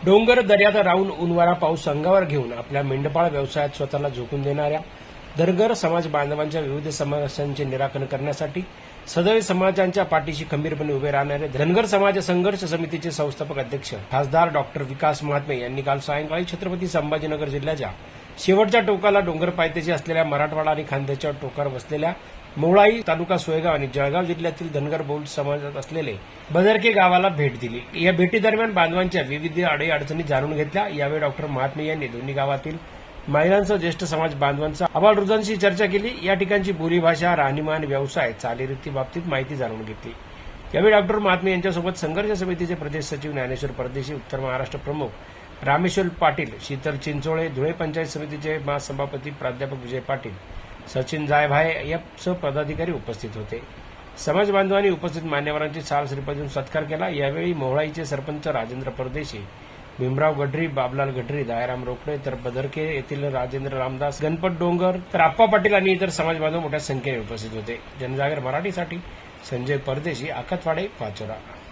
डोंगर दर्यात राहून उन्हाळा पाऊस अंगावर घेऊन आपल्या मेंढपाळ व्यवसायात स्वतःला झोकून देणाऱ्या धनगर समाज बांधवांच्या विविध समस्यांचे निराकरण करण्यासाठी सदैव समाजांच्या पाठीशी खंबीरपणे उभे राहणारे धनगर समाज संघर्ष समितीचे संस्थापक अध्यक्ष खासदार डॉक्टर विकास महात्मे यांनी काल सायंकाळी छत्रपती संभाजीनगर जिल्ह्याच्या शेवटच्या टोकाला डोंगर पायथ्याशी असलेल्या मराठवाडा आणि खानदेशच्या टोकावर वसलेल्या मोळाई तालुका सोयगाव आणि जळगाव जिल्ह्यातील धनगर बहुल समाजात असलेले बदरके गावाला भेट दिली। या भेटीदरम्यान बांधवांच्या विविध अडीअडचणी जाणून घेतल्या। यावेळी डॉक्टर महात्मे यांनी दोन्ही गावातील महिलांसह ज्येष्ठ समाज बांधवांचा आबालवृद्धांशी चर्चा केली। या ठिकाणची बोलीभाषा, राहणीमान, व्यवसाय, चालीरीती बाबतीत माहिती जाणून घेतली। यावेळी डॉक्टर महात्मे यांच्यासोबत संघर्ष समितीचे प्रदेश सचिव ज्ञानेश्वर परदेशी, उत्तर महाराष्ट्र प्रमुख रामेश्वर पाटील, शीतल चिंचोळे, धुळे पंचायत समितीचे महासभापती प्राध्यापक विजय पाटील, सचिन जायभाये यासह पदाधिकारी उपस्थित होते। समाज बांधवांनी उपस्थित मान्यवरांची साल श्रीफळ सत्कार केला। यावेळी मोहळाईचे सरपंच राजेंद्र परदेशी, भीमराव गढरी, बाबलाल गढरी, दयाराम रोकडे, तर बदरके येथील राजेंद्र रामदास, गणपत डोंगर, तर आप्पा पाटील आणि इतर समाज बांधव मोठ्या संख्येने उपस्थित होते। जनजागर मराठीसाठी संजय परदेशी, आखतवाडे, पाचोरा।